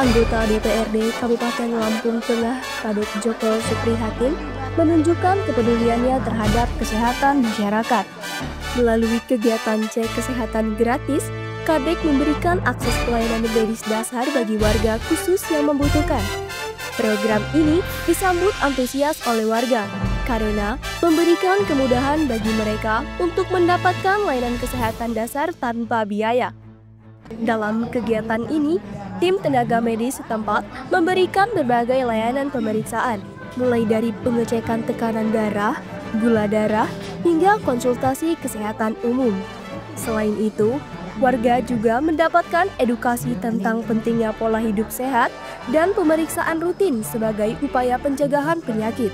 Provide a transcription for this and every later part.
anggota DPRD Kabupaten Lampung Tengah, Kadek Joko Suprihatin, menunjukkan kepeduliannya terhadap kesehatan masyarakat. Melalui kegiatan cek kesehatan gratis, Kadek memberikan akses pelayanan medis dasar bagi warga khusus yang membutuhkan. Program ini disambut antusias oleh warga karena memberikan kemudahan bagi mereka untuk mendapatkan layanan kesehatan dasar tanpa biaya. Dalam kegiatan ini, tim tenaga medis setempat memberikan berbagai layanan pemeriksaan, mulai dari pengecekan tekanan darah, gula darah, hingga konsultasi kesehatan umum. Selain itu, warga juga mendapatkan edukasi tentang pentingnya pola hidup sehat dan pemeriksaan rutin sebagai upaya pencegahan penyakit.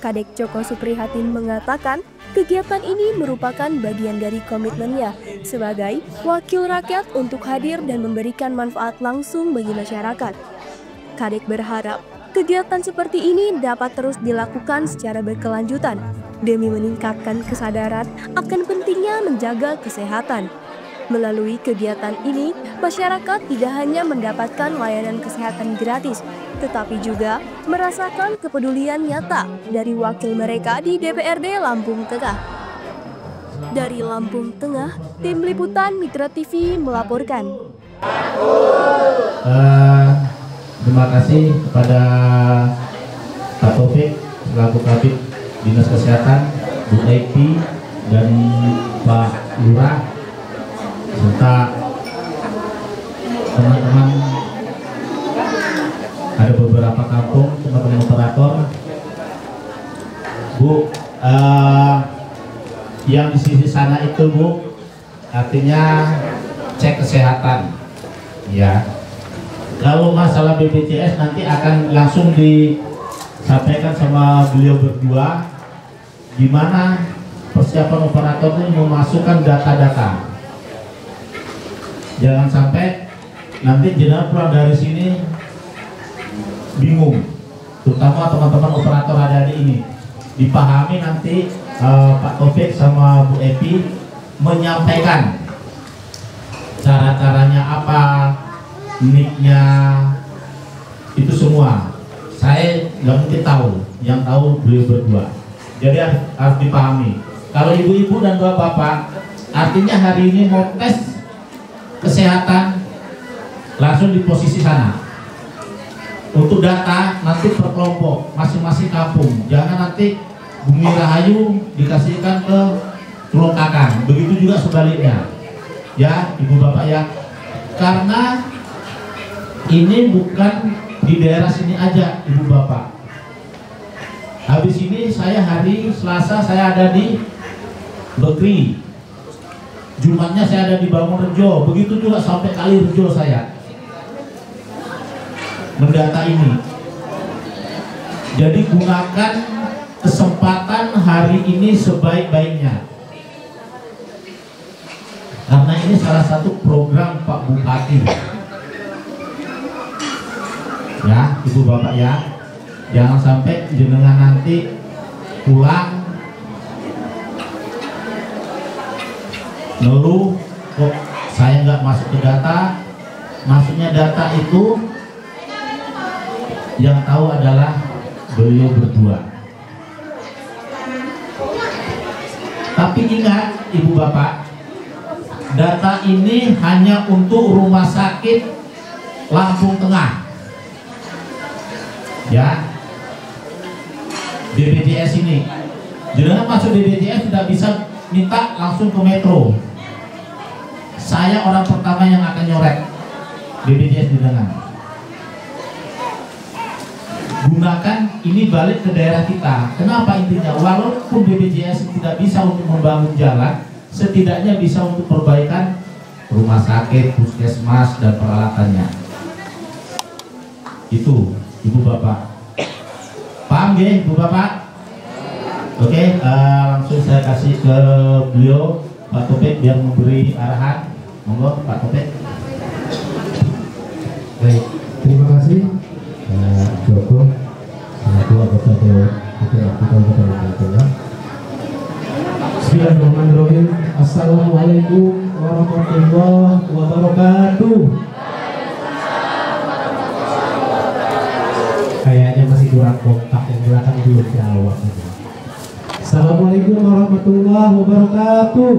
Kadek Joko Suprihatin mengatakan, kegiatan ini merupakan bagian dari komitmennya sebagai wakil rakyat untuk hadir dan memberikan manfaat langsung bagi masyarakat. Kadek berharap kegiatan seperti ini dapat terus dilakukan secara berkelanjutan demi meningkatkan kesadaran akan pentingnya menjaga kesehatan. Melalui kegiatan ini, masyarakat tidak hanya mendapatkan layanan kesehatan gratis, tetapi juga merasakan kepedulian nyata dari wakil mereka di DPRD Lampung Tengah. Dari Lampung Tengah, tim liputan Mitra TV melaporkan. Terima kasih kepada Pak Taufik selaku Kabid Dinas Kesehatan, Bu Eki, dan Pak Lurah, serta teman-teman, ada beberapa kampung, teman-teman operator. Bu, yang di sisi sana itu, Bu, artinya cek kesehatan, ya. Kalau masalah BPJS nanti akan langsung disampaikan sama beliau berdua, gimana persiapan operatornya memasukkan data-data. Jangan sampai nanti jenderal pulang dari sini bingung, terutama teman-teman operator ada di ini. Dipahami nanti Pak Taufik sama Bu Epi menyampaikan cara-caranya apa, nicknya, itu semua. Saya nggak mungkin tahu, yang tahu beliau berdua. Jadi harus dipahami. Kalau ibu-ibu dan bapak-bapak, artinya hari ini mau tes kesehatan, langsung di posisi sana. Untuk data nanti per kelompok, masing-masing kampung. Jangan nanti Bumi Rahayu dikasihkan ke Tulungakan. Begitu juga sebaliknya, ya ibu bapak ya. Karena ini bukan di daerah sini aja, ibu bapak. Habis ini saya hari Selasa saya ada di Bekri, Jumatnya saya ada di Bangunrejo, begitu juga sampai Kalirejo saya mendata ini. Jadi gunakan kesempatan hari ini sebaik-baiknya, karena ini salah satu program Pak Bupati. Ya, ibu bapak ya, jangan sampai jenengan nanti pulang ngeluh, kok saya nggak masuk ke data. Maksudnya data itu yang tahu adalah beliau berdua. Tapi ingat ibu bapak, data ini hanya untuk rumah sakit Lampung Tengah, ya. BPJS ini, jenengan masuk BPJS tidak bisa minta langsung ke Metro. Saya orang pertama yang akan nyoret BPJS jenengan. Gunakan ini balik ke daerah kita. Kenapa intinya? Walaupun BPJS tidak bisa untuk membangun jalan, setidaknya bisa untuk perbaikan rumah sakit, puskesmas, dan peralatannya. Itu ibu bapak. Paham ya ibu bapak? Oke, langsung saya kasih ke beliau Pak Taufik biar memberi arahan. Monggo Pak Taufik. Baik, terima kasih Pak Joko selaku anggota DPRD Kabupaten Lampung Tengah. Bismillahirrahmanirrahim. Assalamualaikum warahmatullahi wabarakatuh. kurang kontak yang belakang belum jawab. Assalamualaikum warahmatullahi wabarakatuh.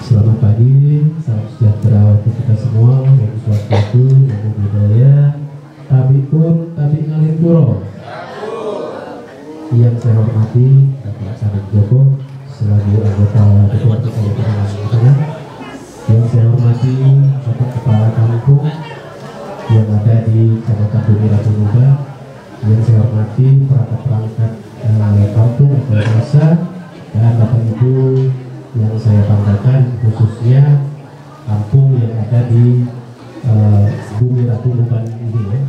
Selamat pagi, salam sejahtera untuk kita semua. Om Swastiastu, Namo Buddhaya, Tabiun, Tabi Ngalin Puro. Yang saya hormati Bapak Sarif Joko selaku anggota DPRD Kabupaten Lampung Tengah. Yang saya hormati Bapak Kepala Kampung yang ada di Kecamatan Bumi Ratu Muda. Yang saya hormati perangkat kampung atau desa dan Bapak Ibu yang saya banggakan, khususnya kampung yang ada di Bumi Ratu Muda ini ya,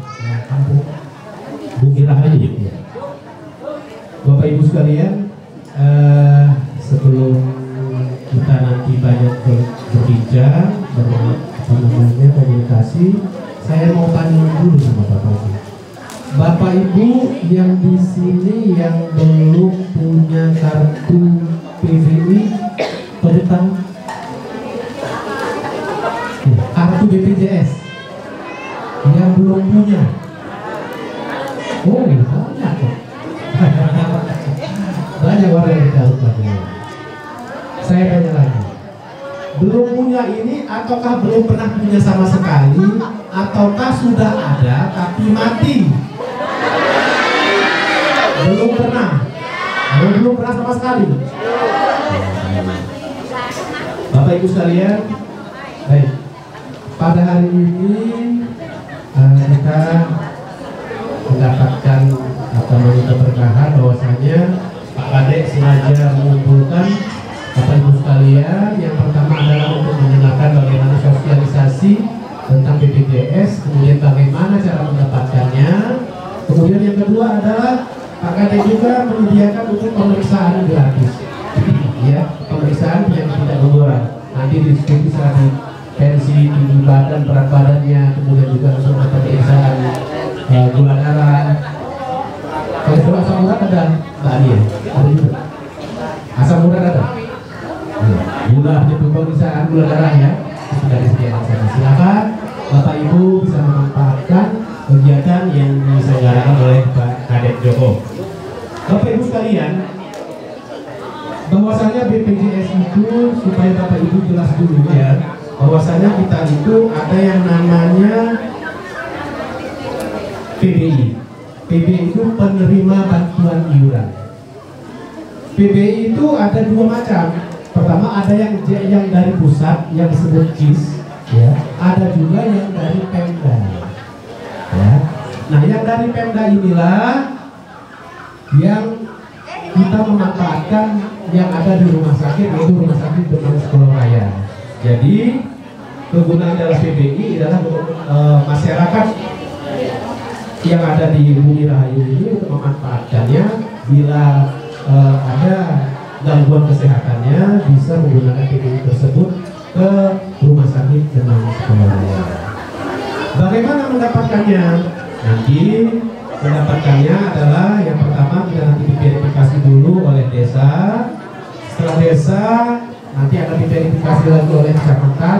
kampung Bumi Rahayu ya. Bapak Ibu sekalian, sebelum kita nanti banyak berbincang, komunikasi, saya mau tanya dulu sama Bapak Ibu. Bapak Ibu yang di sini yang belum punya kartu PBI, pada tahu? Kartu BPJS yang belum punya. Oh, banyak kok. Banyak orang yang tahu katanya. Saya tanya lagi, belum punya ini ataukah belum pernah punya sama sekali, ataukah sudah ada tapi mati? Belum pernah. Belum pernah sama sekali. Bapak Ibu sekalian, baik, pada hari ini kita mendapatkan keberkahan bahwasanya Pak Kadek sengaja mengumpulkan Bapak Ibu sekalian. Yang pertama adalah untuk mengenalkan bagaimana sosialisasi tentang BPJS, kemudian bagaimana cara mendapatkannya. Kemudian yang kedua adalah Pak Kadek juga menyediakan untuk pemeriksaan gratis, ya, pemeriksaan yang tidak murah. Nanti diskusi di tensi, tinggi badan, berat badannya, kemudian juga untuk pemeriksaan gula darah. Kalau asam urat ada, Mbak Ani ya? Ada juga. Asam urat ada. Gula pemeriksaan gula darah ya, sudah disediakan sana. Silakan Bapak Ibu bisa memanfaatkan kegiatan yang diselenggarakan oleh Pak Kadek Joko. Bapak Ibu sekalian, bahwasanya BPJS itu supaya Bapak Ibu jelas dulu ya, bahwasanya kita itu ada yang namanya PBI. PBI itu penerima bantuan iuran. PBI itu ada dua macam. Pertama ada yang dari pusat yang disebut KIS, ya. Ada juga yang dari Pemda. Ya. Nah, yang dari Pemda inilah yang kita memanfaatkan yang ada di rumah sakit, yaitu rumah sakit Demam Sekolah Raya. Jadi kegunaan dalam PBI adalah untuk masyarakat yang ada di Bumi Rahayu ini untuk memanfaatkannya bila ada gangguan kesehatannya, bisa menggunakan PBI tersebut ke rumah sakit Demam Sekolah Raya. Bagaimana mendapatkannya? Nanti mendapatkannya adalah yang pertama kita nanti diverifikasi dulu oleh desa. Setelah desa nanti akan diverifikasi lagi oleh kecamatan.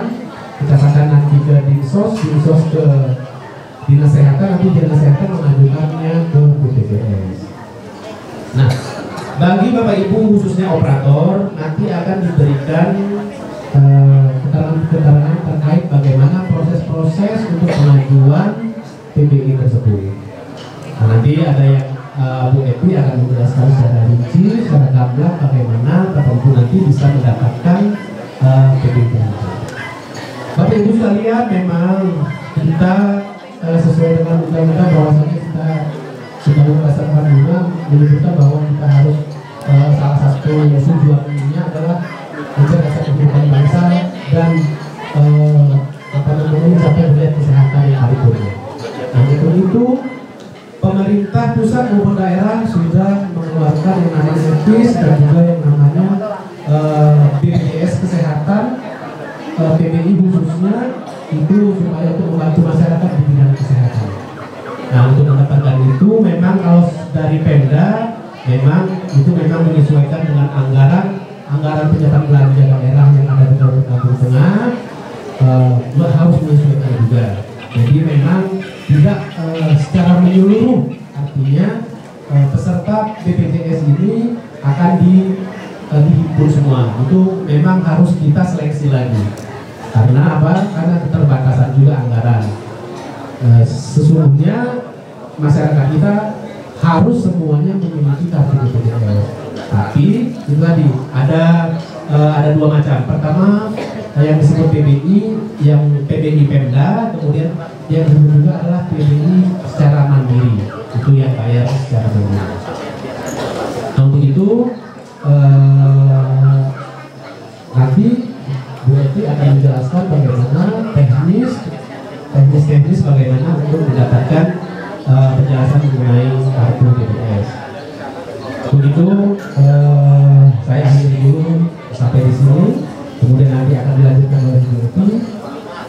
Kecamatan nanti ke Dinsos, Dinsos ke Dinas Kesehatan, nanti Dinas Kesehatan mengajukannya ke BPJS. Nah, bagi Bapak Ibu khususnya operator nanti akan diberikan keterangan terkait bagaimana proses-proses untuk pengajuan PBI tersebut. Nah, nanti ada yang Bu Epi akan menjelaskan secara rinci, secara gamblang bagaimana Bapak Ibu nanti bisa mendapatkan PBI. Bapak Ibu sekalian, memang kita sesuai dengan undang-undang bahwasanya kita sebagai dasar undang menyebutkan bahwa kita harus salah satu tujuannya adalah mencerdaskan kehidupan bangsa dan mencapai derajat kesehatan yang paripurna. Nah, itu pemerintah pusat maupun daerah sudah mengeluarkan yang namanya KIS dan juga yang namanya BPJS kesehatan, PBI khususnya itu supaya untuk membantu masyarakat di bidang kesehatan. Nah, untuk mendapatkan itu memang kalau dari Pemda memang itu memang menyesuaikan dengan anggaran penyerapan belanja daerah yang ada di Kabupaten Lampung Tengah, harus menyesuaikan Jadi memang tidak secara menyeluruh, artinya peserta BPJS ini akan dihimpun semua. Itu memang harus kita seleksi lagi. Karena apa? Karena keterbatasan juga anggaran. Sesungguhnya masyarakat kita harus semuanya memiliki kartu BPJS. Tapi itu tadi ada dua macam. Pertama yang disebut PBI, yang PBI Pemda, kemudian yang disebut juga adalah PBI secara mandiri. Itu yang bayar secara mandiri. Nah, untuk itu nanti Bu Eti akan menjelaskan bagaimana teknis bagaimana untuk mendapatkan penjelasan mengenai kartu BPJS. Untuk itu saya akhiri dulu sampai di sini. Kemudian nanti akan dilanjutkan oleh Bu Eti.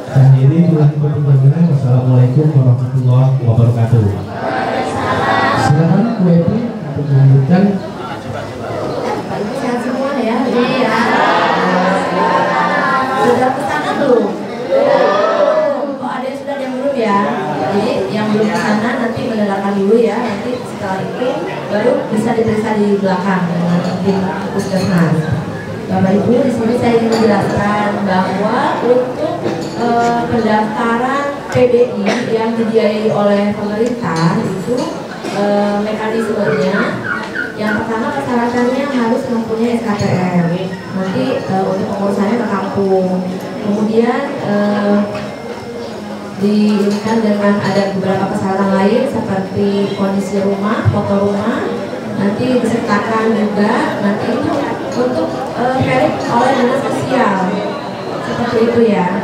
Saya akhiri dengan wassalamualaikum warahmatullahi wabarakatuh. Silakan Bu Eti untuk melanjutkan. Sehat semua ya. Iya. Sudah kesana belum? Oh, ada yang sudah, yang belum ya. Jadi yang belum kesana nanti mendengarkan dulu ya. Nanti setelah itu baru bisa diperiksa di belakang dengan tim puskesmas. Bapak Ibu, di sini saya ingin menjelaskan bahwa untuk pendaftaran PBI yang dibiayai oleh pemerintah itu mekanismenya yang pertama persyaratannya harus mempunyai SKPM. Nanti untuk pengurusannya ke kampung. Kemudian diinginkan dengan ada beberapa persyaratan lain seperti kondisi rumah, foto rumah. Nanti disertakan juga nanti itu untuk verif oleh dinas sosial. Seperti itu ya.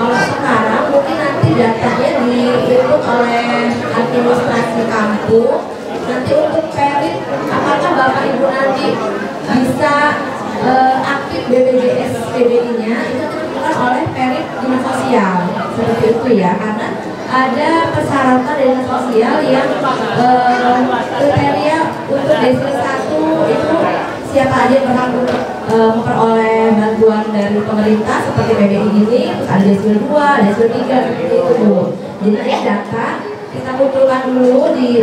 Kalau sekarang mungkin nanti datanya diinput oleh administrasi kampung. Nanti untuk verif apakah Bapak Ibu nanti bisa aktif BPJS PBI-nya itu dilakukan oleh verif dinas sosial. Seperti itu ya, karena ada persyaratan dinas sosial yang kriteria untuk desil 1 itu siapa aja yang berhak untuk memperoleh bantuan dari pemerintah seperti PBI ini, terus ada desil 2, desil 3 seperti itu Bu. Jadi data kita kumpulkan dulu di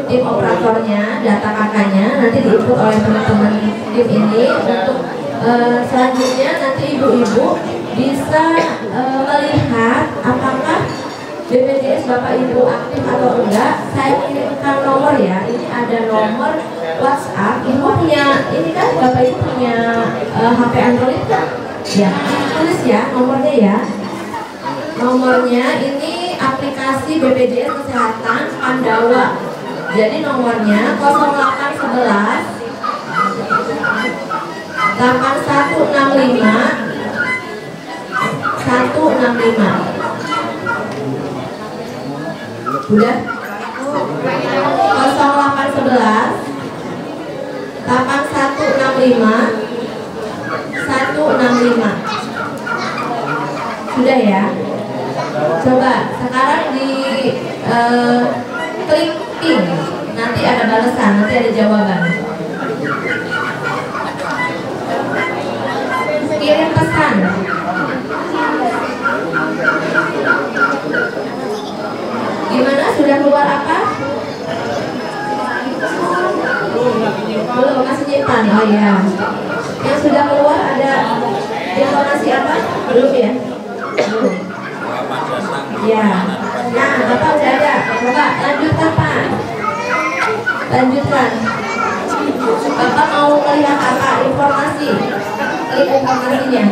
tim operatornya, data kakaknya nanti diinput oleh teman-teman tim ini untuk selanjutnya nanti ibu-ibu bisa melihat apakah BPJS Bapak Ibu aktif atau enggak. Saya kirimkan nomor ya, ini ada nomor WhatsApp. Ibu punya, ini kan Bapak Ibu punya HP Android kan? Ya, tulis ya nomornya ya. Nomornya ini aplikasi BPJS Kesehatan Pandawa. Jadi nomornya 0811 8165 165. Udah? 0811 8165 165. Sudah ya? Coba sekarang di klik pin, nanti ada balasan, nanti ada jawaban. Kirim pesan. Gimana? Sudah keluar apa? Belum, masih nyimpan. Oh ya. Yang sudah keluar ada informasi apa? Belum ya? Belum. Ya. Nah, Bapak udah ada. Coba lanjutkan Pak. Lanjutkan. Bapak mau melihat apa? Informasi. Klik informasinya.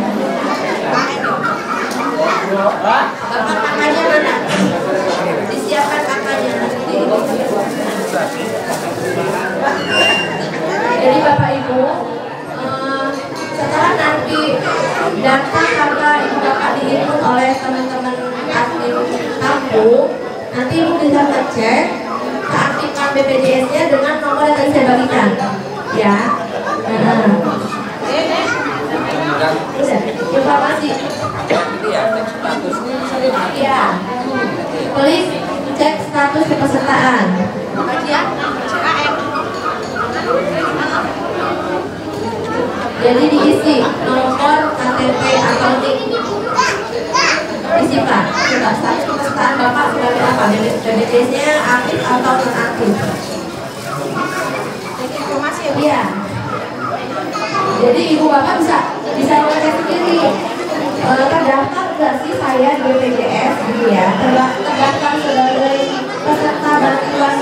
Bapak kakaknya mana? Disiapkan kakaknya. Jadi Bapak Ibu, setelah nanti data kakak ibu bapak diinput oleh teman-teman admin kampung, nanti ibu bisa ngecek keaktifan BPJS-nya dengan nomor yang tadi saya bagikan, ya. Udah, informasi. Ya, klik cek status kepesertaan. Jadi diisi nomor KTP akun isi Pak. Coba status kepesertaan Bapak apa? BPJS-nya aktif atau non aktif? Informasi ya? Iya. Jadi ibu bapak bisa mengecek sendiri. Terdaftar nggak sih saya di BPJS gitu ya? Terdaftar sebagai peserta bantuan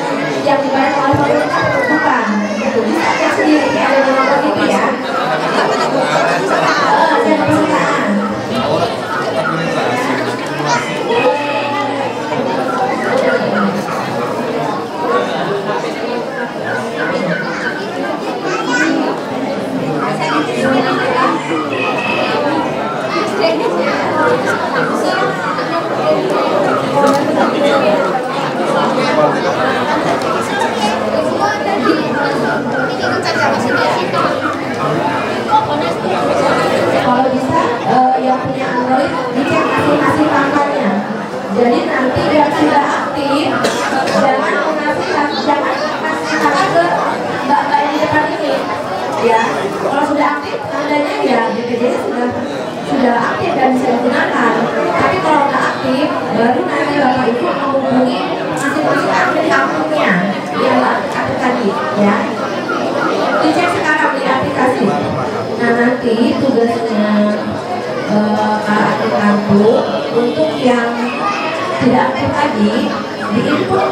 yang dibayar oleh pemerintah bukan? Gitu. Bisa cek sendiri ya, ada nomor gitu ya. Cek perusahaan. Kalau bisa yang punya Android dicek aplikasi kampanye. Jadi nanti yang sudah aktif jangan kasih tanda ke mbak-mbak yang di depan ini. Ya, kalau sudah aktif tandanya ya BPJS sudah aktif dan bisa digunakan. Tapi kalau nggak aktif, baru nanti bapak ibu menghubungi masing-masing aktif akunnya yang aktif tadi, ya. Dicek sekarang di aplikasi. Nah nanti tugasnya aktif kartu untuk yang tidak aktif tadi diinput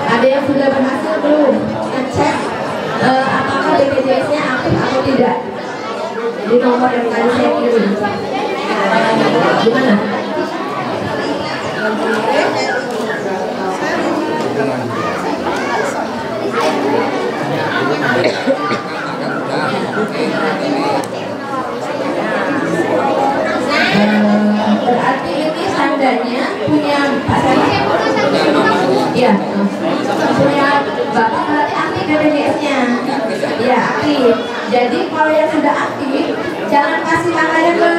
ada yang sudah berhasil belum ngecek apakah BPJS-nya aktif atau tidak di nomor yang tadi saya kirim. Gimana? Berarti ini tandanya punya Pak Sari. Iya, punya bapak berarti aktif BPJS-nya. Ya aktif. Jadi kalau yang sudah aktif, jangan kasih tandanya ke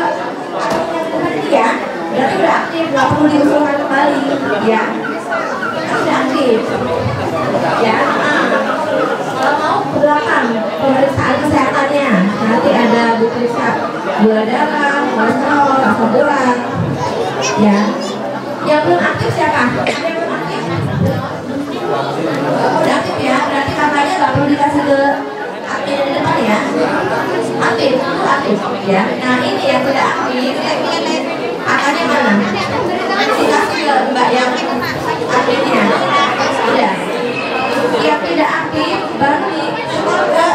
yang tadi ya. Berarti sudah aktif, nggak perlu diusulkan kembali. Ya, sudah aktif. Ya. Kalau mau berlakan pemeriksaan kesehatannya, nanti ada periksa gula darah, kolesterol, asam urat. Ya. Yang belum aktif siapa? Yang belum aktif? Udah aktif ya, berarti katanya nggak perlu dikasih ke admin di depan ya. Aktif, itu aktif ya. Nah ini yang tidak aktif, akannya mana? Dikasih ke mbak yang adminnya. Udah. Yang tidak aktif baru disetor ke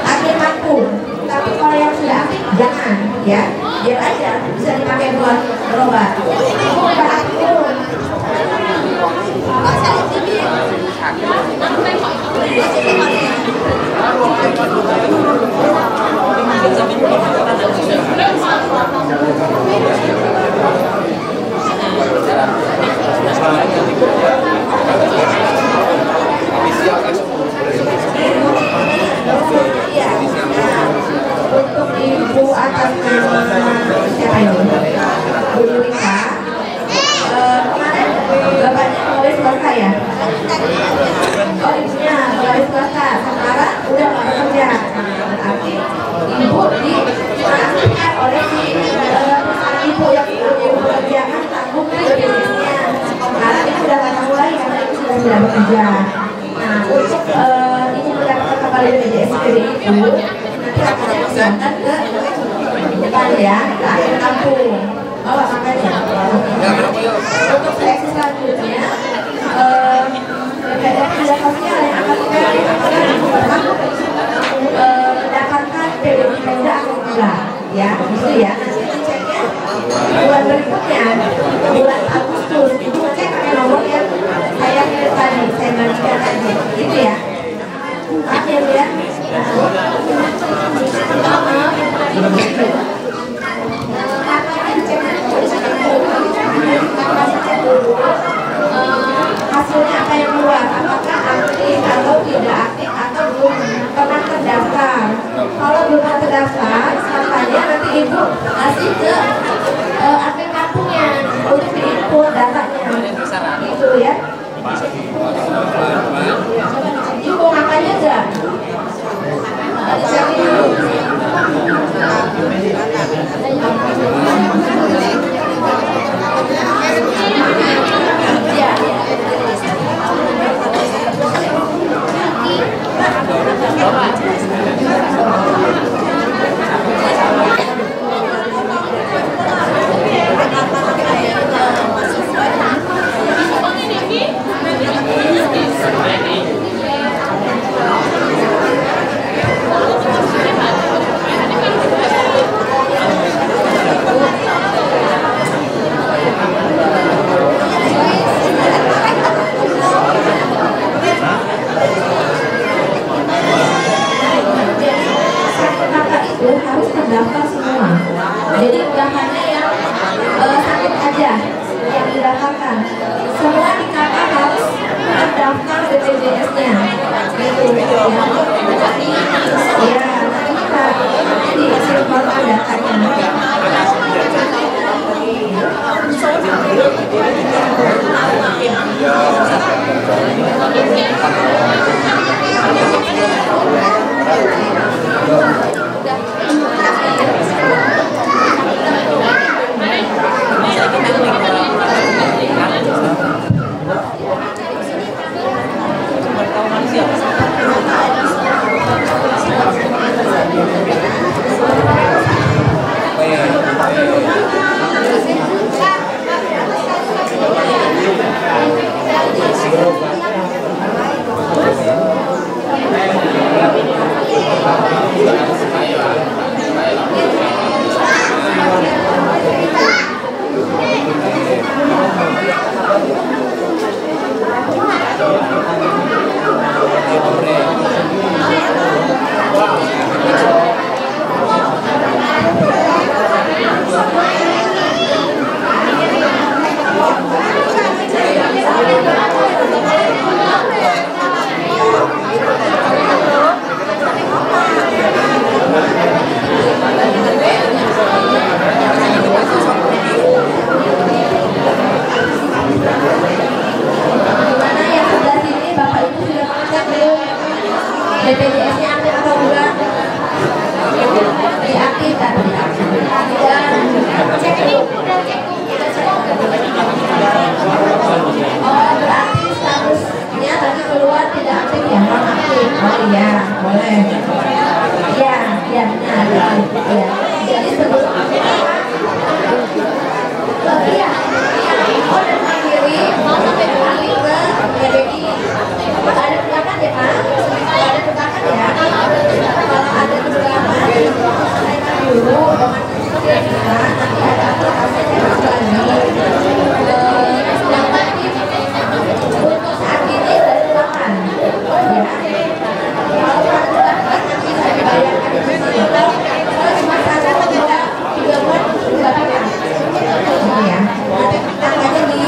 admin mampu. Tapi kalau yang sudah aktif jangan ya. Biar aja bisa dipakai buat berobat. Udah aktif belum? Untuk ibu atas nama siapa ini? Bu Rika. Kemarin bapaknya pegawai swasta ya? Oh ibunya pegawai swasta. Sekarang udah nggak bekerja. Berarti ibu diaktifkan oleh si perusahaan ibu yang ibu pekerjakan tanggung BPJS-nya. Sekarang ibu udah nggak tanggung lagi karena ibu sudah tidak bekerja. Nah untuk ibu mendapatkan kembali BPJS itu nanti akan diangkat ke depan ya, ke akhir kampung. Oh, makanya. Untuk seleksi selanjutnya, ada sosial yang akan mendapatkan PBI Pemda atau enggak, ya, itu ya. Nanti diceknya bulan berikutnya, bulan Agustus, itu ngecek pakai nomor yang saya bagikan tadi, gitu ya. Akhir ya. Hasilnya apa yang keluar, apakah aktif atau tidak aktif atau belum pernah terdaftar. Kalau belum terdaftar, makanya nanti ibu kasih ke admin kampungnya untuk diinput datanya, gitu ya. Ibu makanya enggak? harus terdaftar semua. Jadi bukan hanya yang sakit aja yang didaftarkan, semua di kakak harus terdaftar BPJS-nya. Gitu ya. Ya, nanti kita disimpan datanya. BPJS-nya aktif atau enggak? Diaktifkan. Cek ini udah cek. Oh, berarti statusnya tadi keluar tidak aktif ya, non aktif. Oh iya, boleh. Iya, iya benar. Iya. Jadi sebelum iya. Oh, dan akhiri mau sampai beralih ke PBI. Ada tunggakan ya, Pak? Ada tunggakan ya? Kalau ada tunggakan, selesaikan dulu dengan kita. Nanti ada aplikasi yang lagi. Sedangkan untuk saat ini ada tunggakan. Ya. Kalau ada tunggakan, nanti saya bayarkan di sini. Kalau cuma satu juga 3 bulan tunggakan. Ya. Nanti tanggalnya di sini.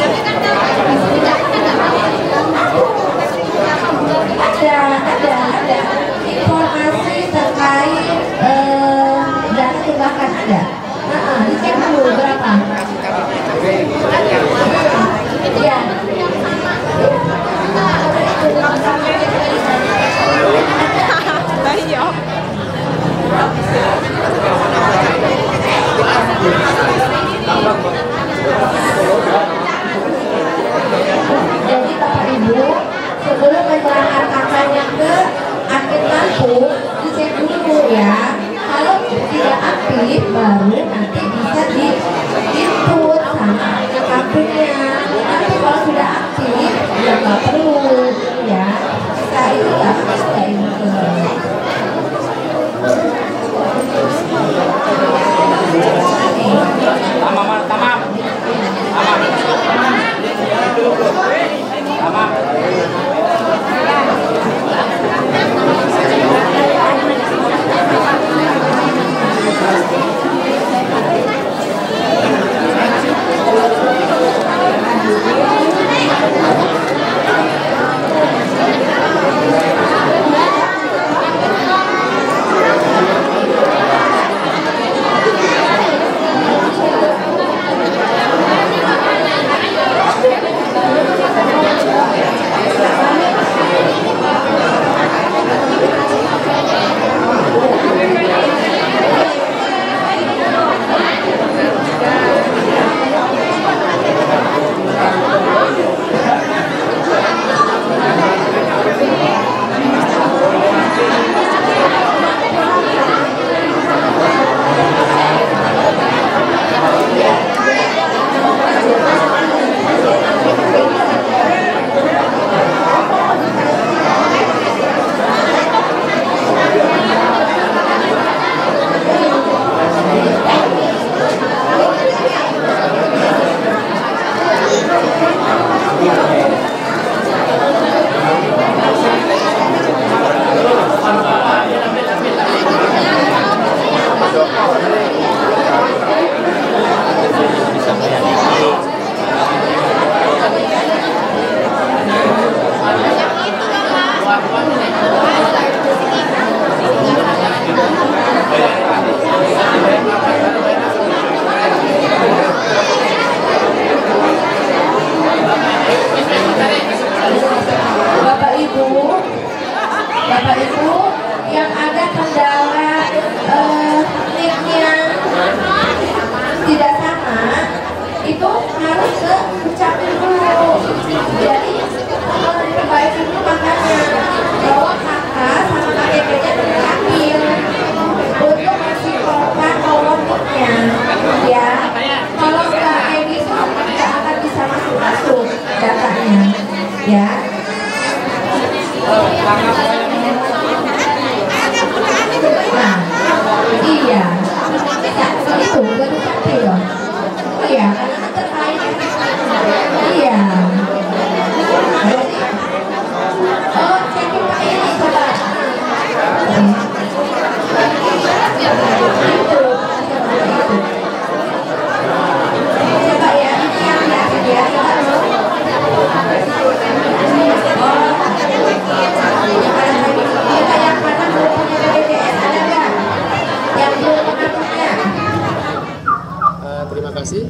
kasih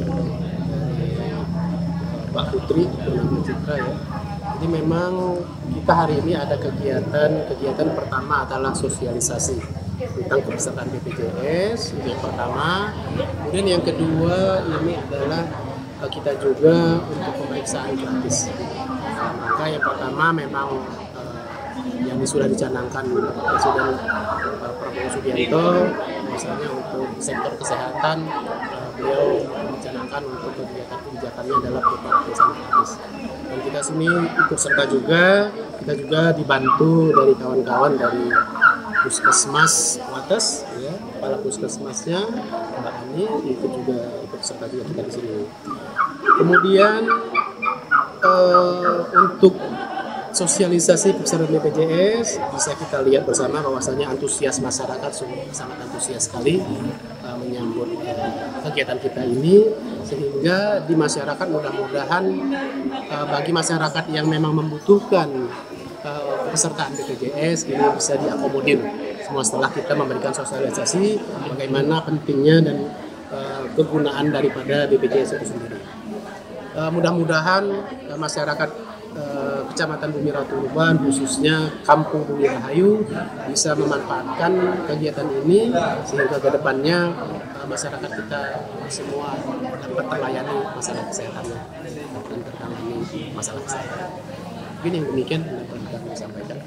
Mbak Putri Purnama Citra ya. Jadi memang kita hari ini ada kegiatan pertama adalah sosialisasi tentang kepesertaan BPJS, itu yang pertama. Kemudian yang kedua ini adalah kita juga untuk pemeriksaan gratis. Maka yang pertama memang yang sudah dicanangkan Presiden Prabowo Subianto, misalnya untuk sektor kesehatan, beliau mencanangkan untuk kegiatan kebijakannya adalah pemeriksaan gratis. Dan kita sini ikut serta juga, kita juga dibantu dari kawan-kawan dari Puskesmas Wates, ya, kepala puskesmasnya Mbak Ani itu juga ikut serta juga kita di sini. Kemudian untuk sosialisasi peserta BPJS bisa kita lihat bersama bahwasanya antusias masyarakat sangat antusias sekali menyambut kegiatan kita ini, sehingga di masyarakat mudah-mudahan bagi masyarakat yang memang membutuhkan pesertaan BPJS ini bisa diakomodir semua setelah kita memberikan sosialisasi bagaimana pentingnya dan kegunaan daripada BPJS itu sendiri. Mudah-mudahan masyarakat Kecamatan Bumi Raturuban, khususnya Kampung Bumi Rahayu, bisa memanfaatkan kegiatan ini sehingga ke depannya masyarakat kita semua dapat terlayani masalah kesehatannya dan tertangani masalah kesehatan. Mungkin yang demikian yang dapat kami sampaikan.